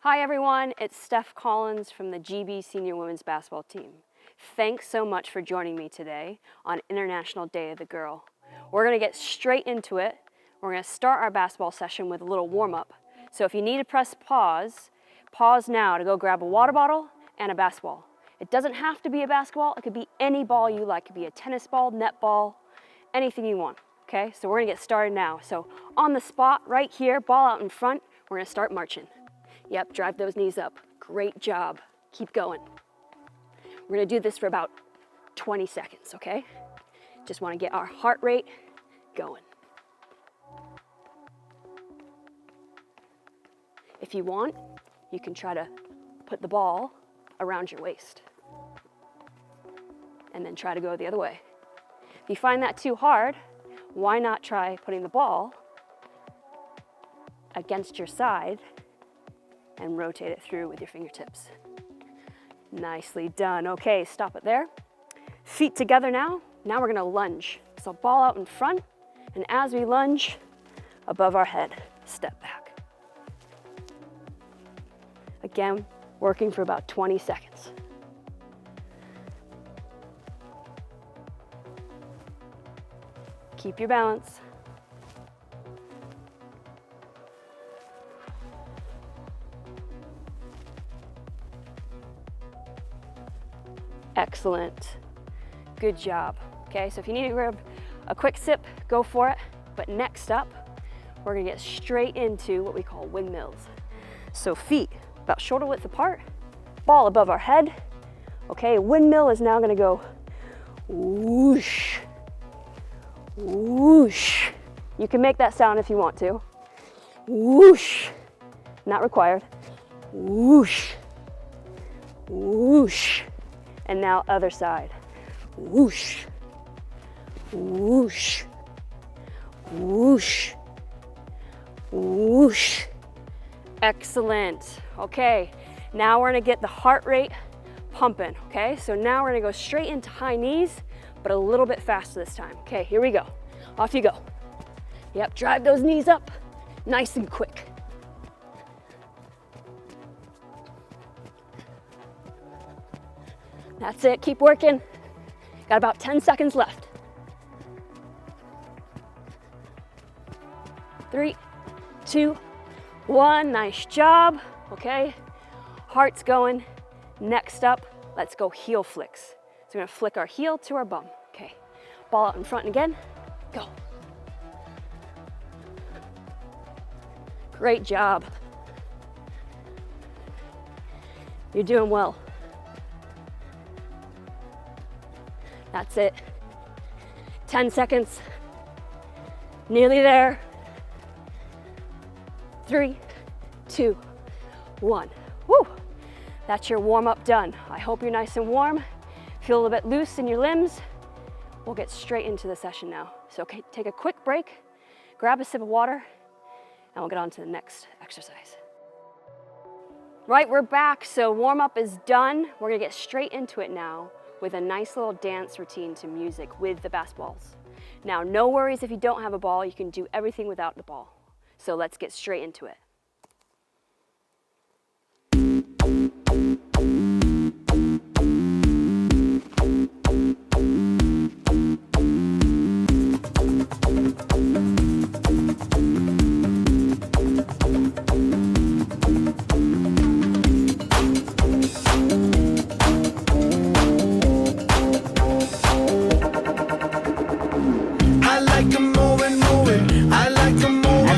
Hi everyone, it's Steph Collins from the GB Senior Women's Basketball Team. Thanks so much for joining me today on International Day of the Girl. We're going to get straight into it. We're going to start our basketball session with a little warm-up. So if you need to press pause, pause now to go grab a water bottle and a basketball. It doesn't have to be a basketball, it could be any ball you like. It could be a tennis ball, netball, anything you want. Okay, so we're going to get started now. So on the spot right here, ball out in front, we're going to start marching. Yep, drive those knees up. Great job. Keep going. We're gonna do this for about 20 seconds, okay? Just wanna get our heart rate going. If you want, you can try to put the ball around your waist and then try to go the other way. If you find that too hard, why not try putting the ball against your side and rotate it through with your fingertips. Nicely done. Okay, stop it there. Feet together now. Now we're gonna lunge. So ball out in front, and as we lunge, above our head, step back. Again, working for about 20 seconds. Keep your balance. Excellent. Good job. Okay, so if you need to grab a quick sip, go for it. But next up, we're gonna get straight into what we call windmills. So feet about shoulder width apart, ball above our head. Okay, windmill is now gonna go whoosh, whoosh. You can make that sound if you want to. Whoosh, not required. Whoosh, whoosh. And now other side. Whoosh, whoosh, whoosh, whoosh. Excellent. Okay, now we're gonna get the heart rate pumping, okay? So now we're gonna go straight into high knees, but a little bit faster this time. Okay, here we go. Off you go. Yep, drive those knees up, nice and quick. That's it, keep working. Got about 10 seconds left. 3, 2, 1, nice job, okay? Heart's going. Next up, let's go heel flicks. So we're gonna flick our heel to our bum, okay? Ball out in front again, go. Great job. You're doing well. That's it. 10 seconds. Nearly there. 3, 2, 1. Woo! That's your warm up done. I hope you're nice and warm. Feel a little bit loose in your limbs. We'll get straight into the session now. So okay, take a quick break, grab a sip of water, and we'll get on to the next exercise. Right, we're back. So warm up is done. We're gonna get straight into it now with a nice little dance routine to music with the basketballs. Now, no worries if you don't have a ball, you can do everything without the ball. So let's get straight into it.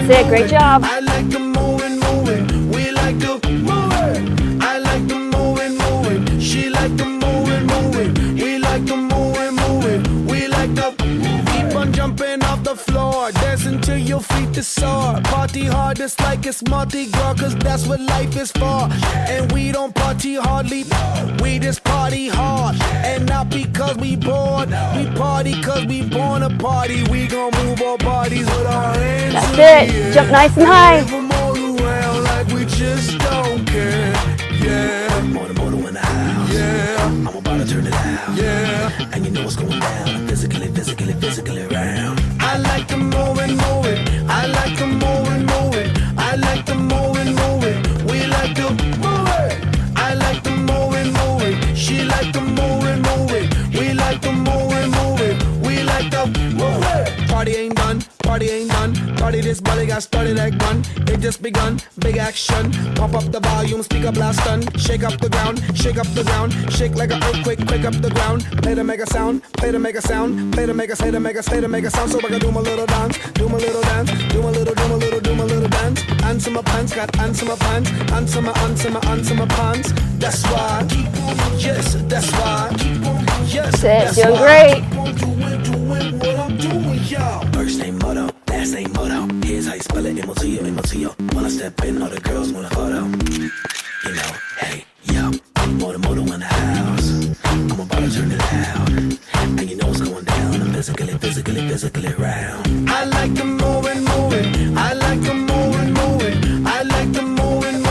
That's it, great job. I like to move it. We like to move it. I like to move it. She like to move it. We like to move it. We like to keep on jumping off the floor, dancing till your feet is sore. Party hard, it's like it's Mardi Gras, cause that's what life is for. And we don't party hardly, we just party hard. And not because we bored, we party cause we born to party. We gon' move our bodies with our hands. That's it, jump nice and high. Move all around like we just don't care. Yeah, more in the house. Yeah, I'm about to turn it out. Yeah, and you know what's going down. Physically round. I like to move it. I like to move it. I like to move it. We like to party, this body got started at gun. It just begun, big action. Pump up the volume, speak up loud, stun. Shake up the ground, shake up the ground. Shake like an earthquake, quake up the ground. Play to make a sound, play to make a sound. Play to make a, say to make a, say to make a sound. So I can do my little dance, do my little dance. Do my little, do my little, do my little dance. Answer my pants, got answer my pants. Answer my, answer my, answer my pants. That's why, yes, that's why. Yes, That's it, that's doing why. great. Doing what I'm doing, y'all. First name Moto, last name Moto. Here's how you spell it, M-O-T-O, M-O-T-O. When I step in, all the girls want a photo. You know, hey, yo, Moto in the house. I'm about to turn it out. And you know what's going down. I'm physically round. I like the moving. I like the moving. I like the moving.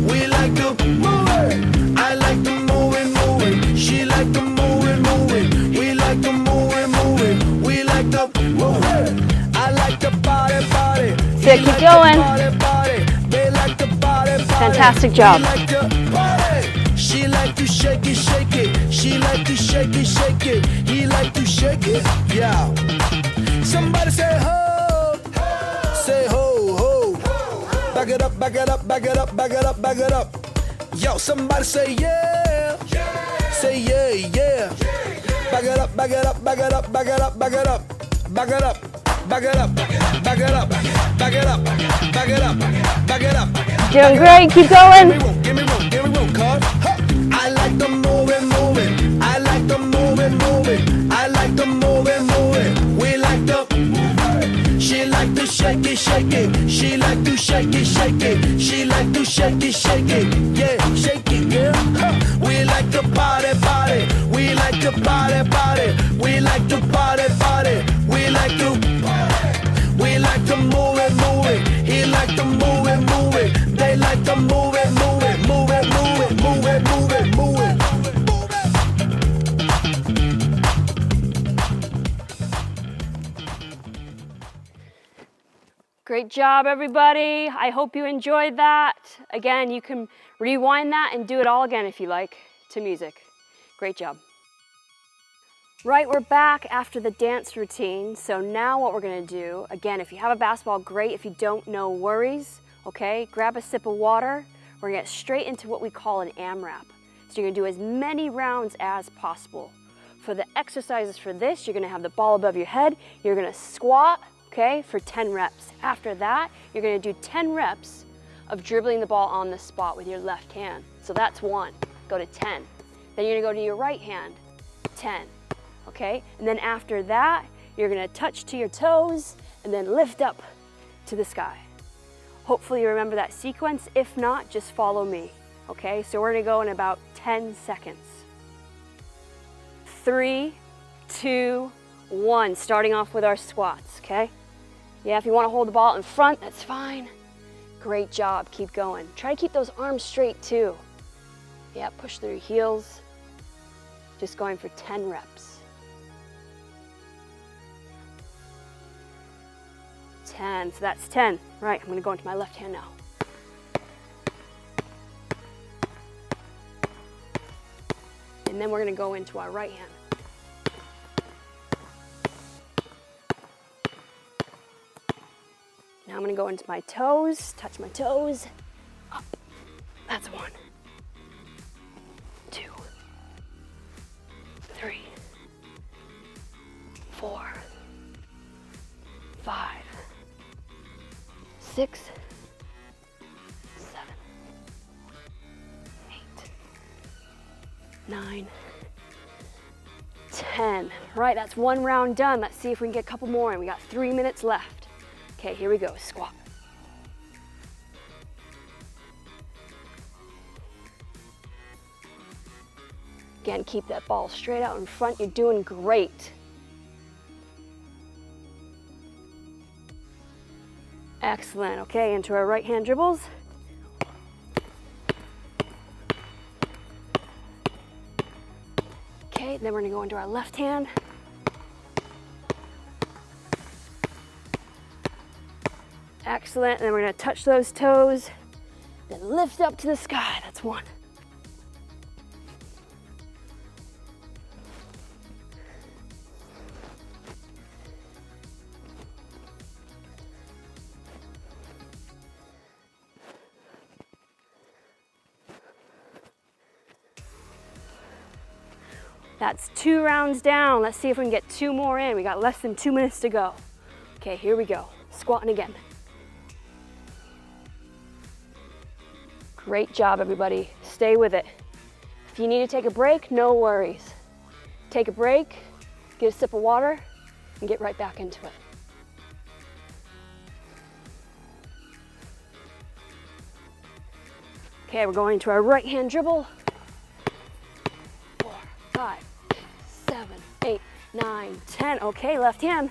We like the moving. I like the moving. She like the moving. We like the moving. We like the moving. I like the body. Sick, keep going. They like the body. Fantastic job. We like the body. She like to shake it. She like to shake it. He like to shake it. Yeah. Somebody say ho. Say ho, ho. Back it up, back it up, back it up, back it up, back it up. Yo, somebody say yeah. Say yeah, yeah. Back it up, back it up, back it up, back it up, back it up. Back it up, back it up, back it up, back it up, back it up, back it up. Doing great, keep going. Give me room, cuz. I like the moving. I like the moving. I like the moving. We like the moving. She like to shake it. She like to shake it. She like to shake it. Yeah, shake it, yeah. We like the body. We like the body. We like the body. We like the body. We like the moving. He like the moving. They like the moving. Great job, everybody. I hope you enjoyed that. Again, you can rewind that and do it all again if you like to music. Great job. Right, we're back after the dance routine. So now what we're gonna do, again, if you have a basketball, great. If you don't, no worries, okay? Grab a sip of water. We're gonna get straight into what we call an AMRAP. So you're gonna do as many rounds as possible. For the exercises for this, you're gonna have the ball above your head. You're gonna squat, okay, for 10 reps. After that, you're gonna do 10 reps of dribbling the ball on the spot with your left hand. So that's 1, go to 10. Then you're gonna go to your right hand, 10, okay? And then after that, you're gonna touch to your toes and then lift up to the sky. Hopefully you remember that sequence. If not, just follow me, okay? So we're gonna go in about 10 seconds. 3, 2, 1, starting off with our squats, okay? Yeah, if you want to hold the ball in front, that's fine. Great job, keep going. Try to keep those arms straight too. Yeah, push through your heels. Just going for 10 reps. 10, so that's 10. Right, I'm gonna go into my left hand now. And then we're gonna go into our right hand. Now I'm gonna go into my toes, touch my toes, up, that's 1, 2, 3, 4, 5, 6, 7, 8, 9, 10. Right, that's 1 round done. Let's see if we can get a couple more in. We got 3 minutes left. Okay, here we go, squat. Again, keep that ball straight out in front. You're doing great. Excellent, okay, into our right hand dribbles. Okay, then we're gonna go into our left hand. Excellent, and then we're gonna touch those toes, then lift up to the sky, that's 1. That's 2 rounds down. Let's see if we can get 2 more in. We got less than 2 minutes to go. Okay, here we go. Squatting again. Great job, everybody. Stay with it. If you need to take a break, no worries. Take a break, get a sip of water, and get right back into it. Okay, we're going to our right hand dribble. 4, 5, 7, 8, 9, 10. Okay, left hand.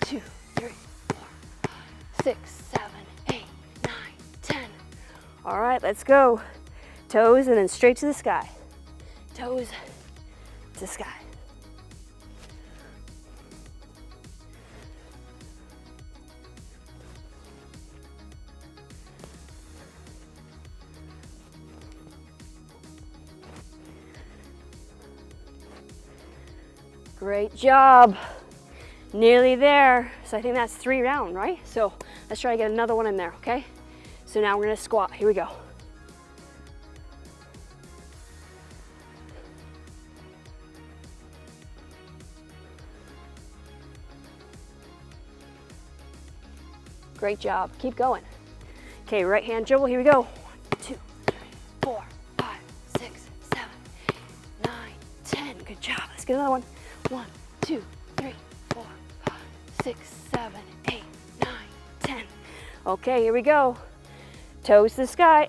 2, 3, 4, 6, 7, 8, 9, 10. All right, let's go. Toes and then straight to the sky. Toes to the sky. Great job. Nearly there. So I think that's 3 rounds, right? So let's try to get another one in there, okay? So now we're gonna squat. Here we go. Great job. Keep going. Okay, right hand dribble. Here we go. 1, 2, 3, 4, 5, 6, 7, 8, 9, 10. Good job. Let's get another one. 1, 2, 3, 4, 5, 6, 7, 8, 9, 10. Okay, here we go. Toes to the sky.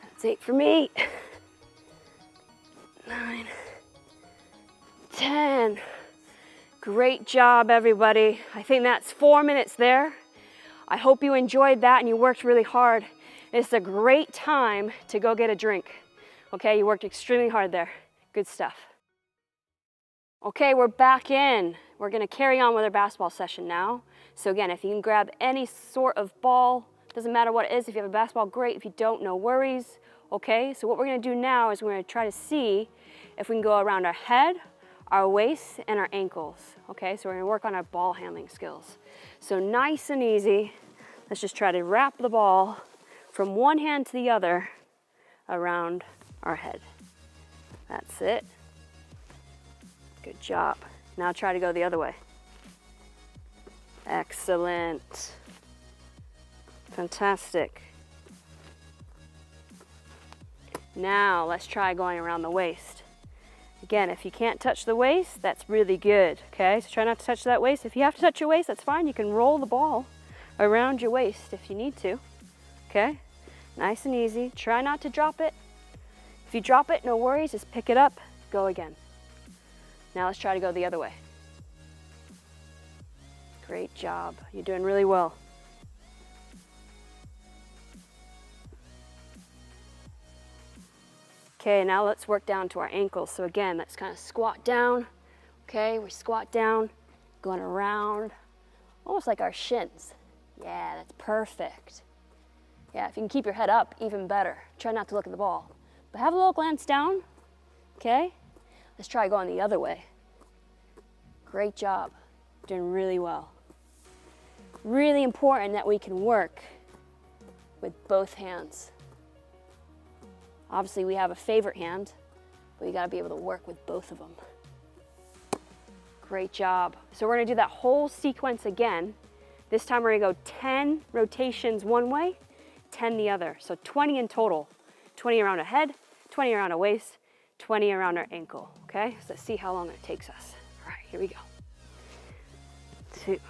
That's 8 for me. 9, 10. Great job, everybody. I think that's 4 minutes there. I hope you enjoyed that and you worked really hard. It's a great time to go get a drink. Okay, you worked extremely hard there. Good stuff. Okay, we're back in. We're gonna carry on with our basketball session now. So again, if you can grab any sort of ball, doesn't matter what it is. If you have a basketball, great. If you don't, no worries. Okay, so what we're gonna do now is we're gonna try to see if we can go around our head, our waist, and our ankles. Okay, so we're gonna work on our ball handling skills. So nice and easy. Let's just try to wrap the ball from one hand to the other around our head. That's it. Good job. Now try to go the other way. Excellent. Fantastic. Now let's try going around the waist. Again, if you can't touch the waist, that's really good, okay? So try not to touch that waist. If you have to touch your waist, that's fine. You can roll the ball around your waist if you need to, okay? Nice and easy. Try not to drop it. If you drop it, no worries. Just pick it up, go again. Now let's try to go the other way. Great job. You're doing really well. Okay, now let's work down to our ankles. So again, let's kind of squat down. Okay, we squat down, going around, almost like our shins. Yeah, that's perfect. Yeah, if you can keep your head up, even better. Try not to look at the ball. But have a little glance down, okay? Let's try going the other way. Great job, doing really well. Really important that we can work with both hands. Obviously we have a favorite hand, but you gotta be able to work with both of them. Great job. So we're gonna do that whole sequence again. This time we're gonna go 10 rotations one way, 10 the other. So 20 in total. 20 around our head, 20 around our waist, 20 around our ankle, okay? So let's see how long it takes us. All right, here we go. 2.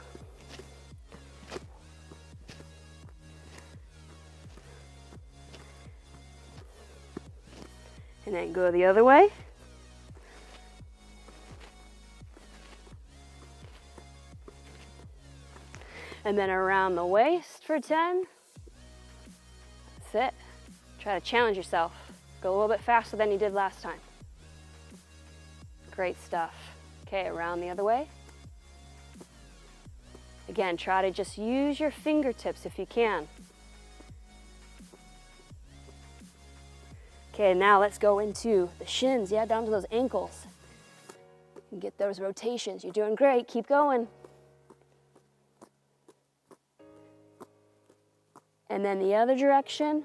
And then go the other way. And then around the waist for 10. That's it. Try to challenge yourself. Go a little bit faster than you did last time. Great stuff. Okay, around the other way. Again, try to just use your fingertips if you can. Okay, now let's go into the shins, yeah, down to those ankles. And get those rotations. You're doing great, keep going. And then the other direction.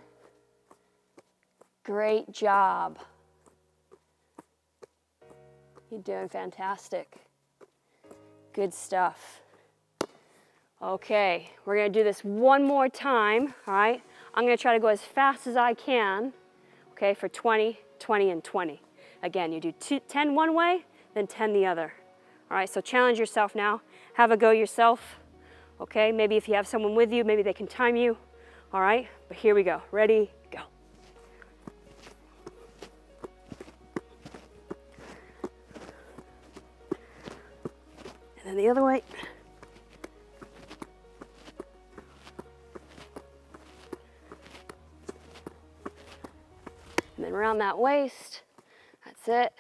Great job. You're doing fantastic. Good stuff. Okay, we're gonna do this one more time, all right? I'm gonna try to go as fast as I can, okay, for 20, 20, and 20. Again, you do 10 one way, then 10 the other. All right, so challenge yourself now. Have a go yourself, okay? Maybe if you have someone with you, maybe they can time you, all right? But here we go. Ready, go. And then the other way. And then around that waist. That's it.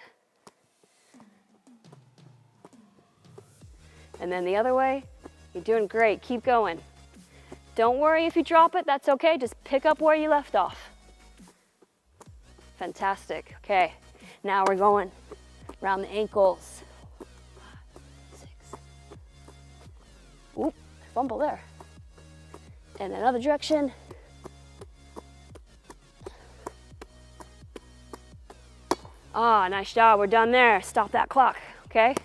And then the other way. You're doing great. Keep going. Don't worry if you drop it. That's okay. Just pick up where you left off. Fantastic. Okay. Now we're going around the ankles. 5, 6. Oop, fumble there. And another direction. Ah, nice job. We're done there. Stop that clock. Okay.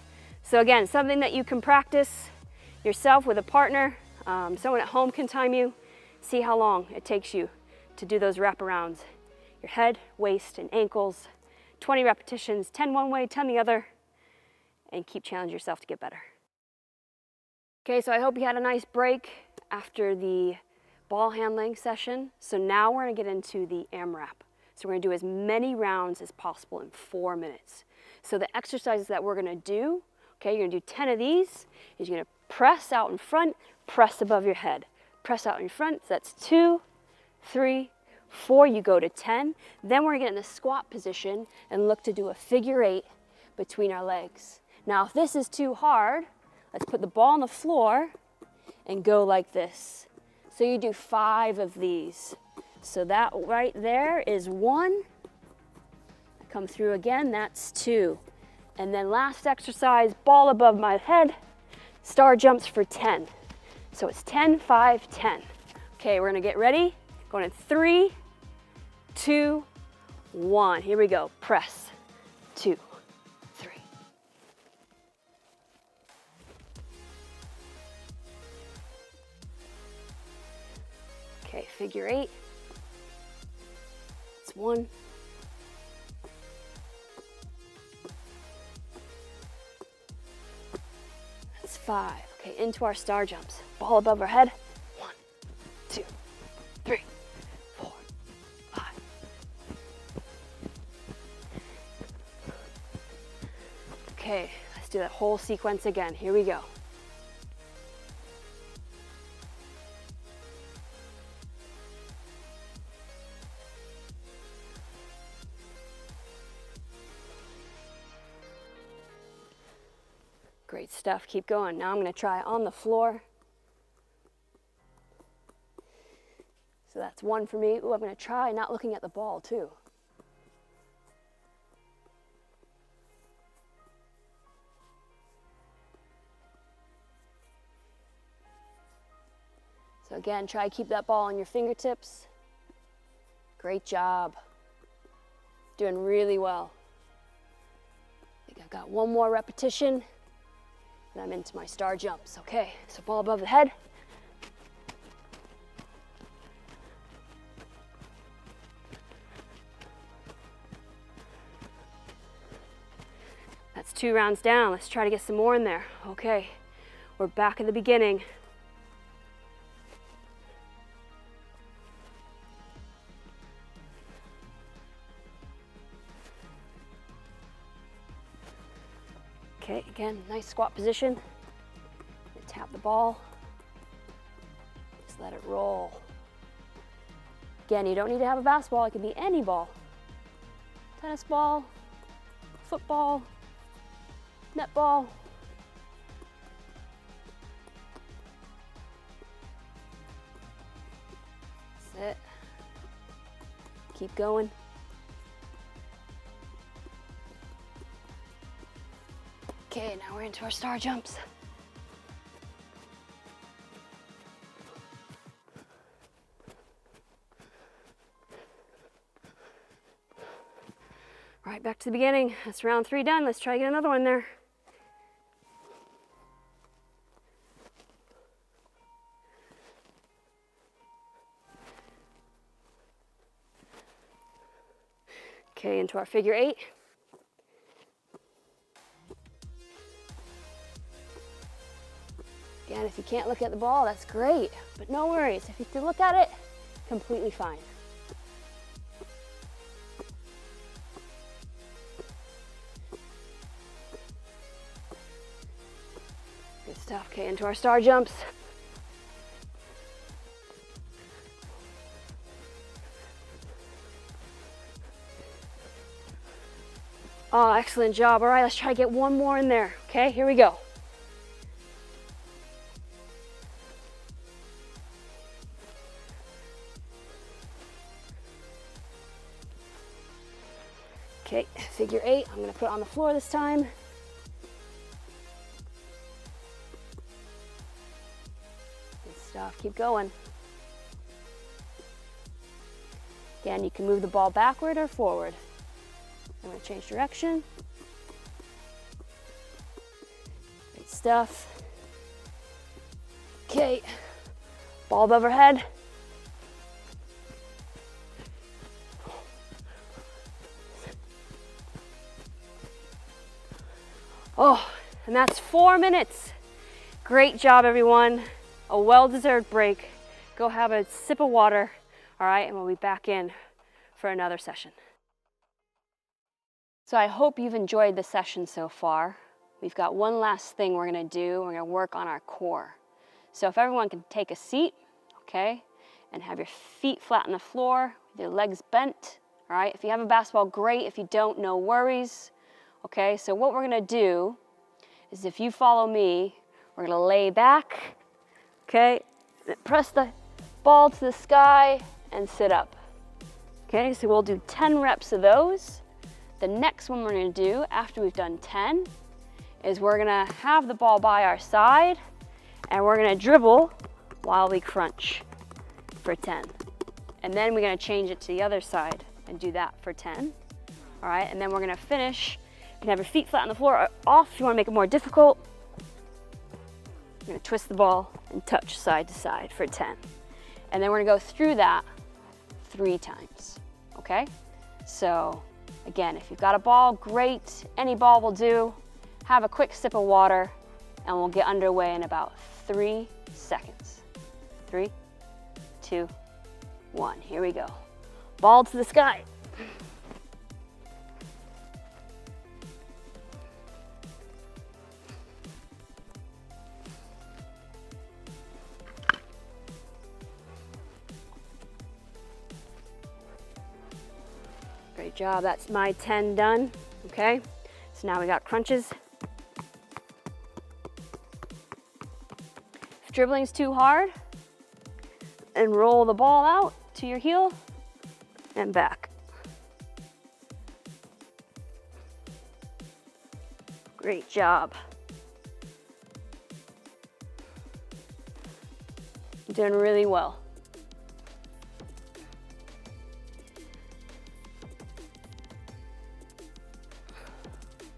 So again, something that you can practice yourself with a partner. Someone at home can time you. See how long it takes you to do those wraparounds. Your head, waist, and ankles. 20 repetitions, 10 one way, 10 the other, and keep challenging yourself to get better. Okay, so I hope you had a nice break after the ball handling session. So now we're gonna get into the AMRAP. So we're gonna do as many rounds as possible in 4 minutes. So the exercises that we're gonna do, okay, you're gonna do 10 of these, is you're gonna press out in front, press above your head. Press out in front, so that's 2, 3, 4, you go to 10. Then we're gonna get in the squat position and look to do a figure 8 between our legs. Now, if this is too hard, let's put the ball on the floor and go like this. So you do 5 of these. So that right there is 1. Come through again, that's 2. And then last exercise, ball above my head, star jumps for 10. So it's 10, 5, 10. Okay, we're gonna get ready. Going in 3, 2, 1. Here we go. Press. 2, 3. Okay, figure 8. It's 1. That's 5. Okay, into our star jumps. Ball above our head. 1, 2, 3, 4, 5. Okay, let's do that whole sequence again. Here we go. Great stuff, keep going. Now I'm gonna try on the floor. So that's 1 for me. Ooh, I'm gonna try not looking at the ball too. So again, try to keep that ball on your fingertips. Great job. Doing really well. I think I've got 1 more repetition. And I'm into my star jumps. Okay, so ball above the head. That's 2 rounds down. Let's try to get some more in there. Okay, we're back at the beginning. Okay, again, nice squat position. Tap the ball. Just let it roll. Again, you don't need to have a basketball. It can be any ball. Tennis ball, football, netball. That's it. Keep going. Okay, now we're into our star jumps. right, back to the beginning. That's round 3 done. Let's try to get another one there. Okay, into our figure 8. Again, if you can't look at the ball, that's great, but no worries. If you can look at it, completely fine. Good stuff. Okay, into our star jumps. Oh, excellent job. All right, let's try to get one more in there. Okay, here we go. Okay, figure 8. I'm gonna put it on the floor this time. Good stuff, keep going. Again, you can move the ball backward or forward. I'm gonna change direction. Great stuff. Okay, ball above our head. Oh, and that's 4 minutes. Great job, everyone. A well-deserved break. Go have a sip of water, all right, and we'll be back in for another session. So I hope you've enjoyed the session so far. We've got one last thing we're gonna do. We're gonna work on our core. So if everyone can take a seat, okay, and have your feet flat on the floor, with your legs bent, all right? If you have a basketball, great. If you don't, no worries. Okay, so what we're gonna do is, if you follow me, we're gonna lay back, okay, press the ball to the sky and sit up. Okay, so we'll do 10 reps of those. The next one we're gonna do after we've done 10 is we're gonna have the ball by our side and we're gonna dribble while we crunch for 10. And then we're gonna change it to the other side and do that for 10. All right, and then we're gonna finish. You can have your feet flat on the floor or off if you want to make it more difficult. You're going to twist the ball and touch side to side for 10. And then we're going to go through that 3 times, okay? So again, if you've got a ball, great. Any ball will do. Have a quick sip of water and we'll get underway in about 3 seconds. 3, 2, 1, here we go. Ball to the sky. Great job, that's my 10 done, okay? So now we got crunches. If dribbling's too hard, and roll the ball out to your heel and back. Great job. You're doing really well.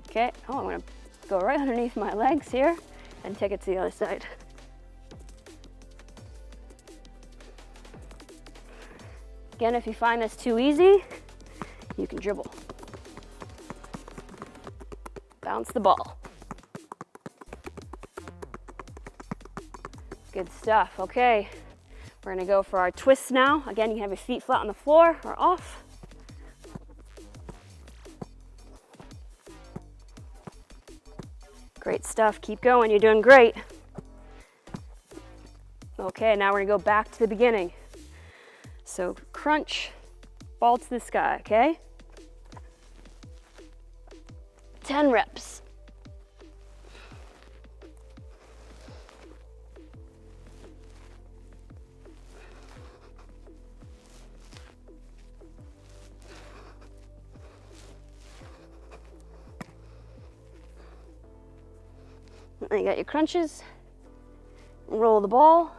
Okay, oh, I'm gonna go right underneath my legs here and take it to the other side. Again, if you find this too easy, you can dribble. Bounce the ball. Good stuff, okay. We're gonna go for our twists now. Again, you can have your feet flat on the floor or off. Great stuff, keep going, you're doing great. Okay, now we're gonna go back to the beginning. So crunch, ball to the sky, okay? 10 reps. Then you got your crunches. Roll the ball.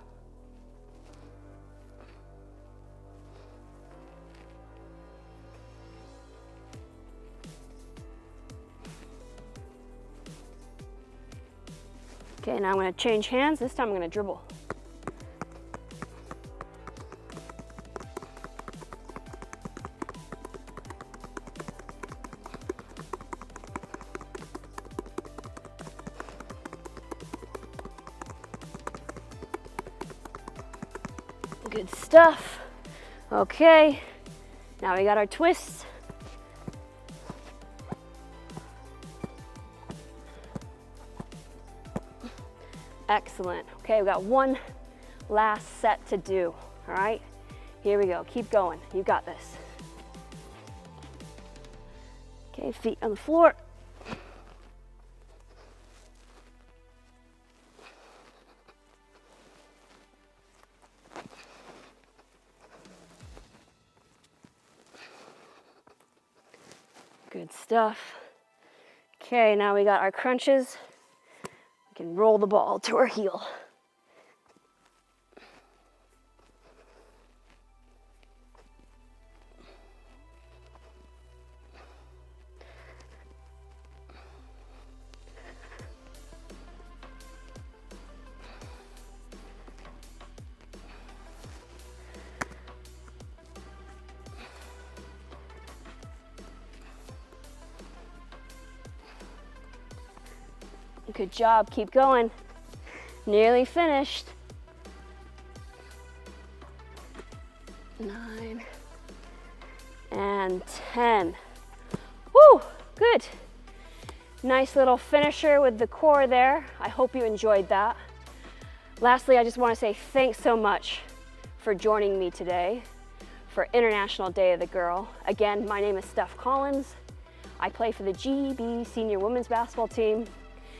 Okay, now I'm going to change hands. This time I'm going to dribble. Good stuff. Okay, now we got our twists. Excellent. Okay, we got one last set to do. All right, here we go. Keep going. You got this. Okay, feet on the floor. Good stuff. Okay, now we got our crunches. We can roll the ball to our heel. Good job, keep going. Nearly finished. 9 and 10. Woo, good. Nice little finisher with the core there. I hope you enjoyed that. Lastly, I just want to say thanks so much for joining me today for International Day of the Girl. Again, my name is Steph Collins. I play for the GB Senior Women's Basketball team.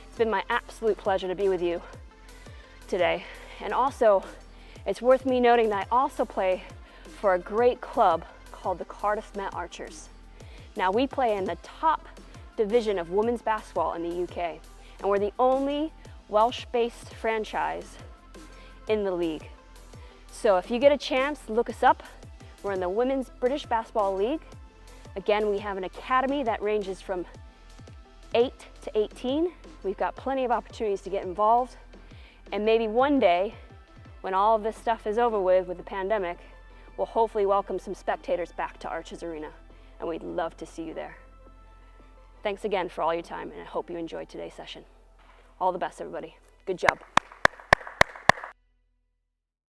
It's been my absolute pleasure to be with you today. And also, it's worth me noting that I also play for a great club called the Cardiff Met Archers. Now, we play in the top division of women's basketball in the UK, and we're the only Welsh-based franchise in the league. So if you get a chance, look us up. We're in the Women's British Basketball League. Again, we have an academy that ranges from 8 to 18. We've got plenty of opportunities to get involved. And maybe one day, when all of this stuff is over with the pandemic, we'll hopefully welcome some spectators back to Arches Arena. And we'd love to see you there. Thanks again for all your time, and I hope you enjoyed today's session. All the best, everybody. Good job.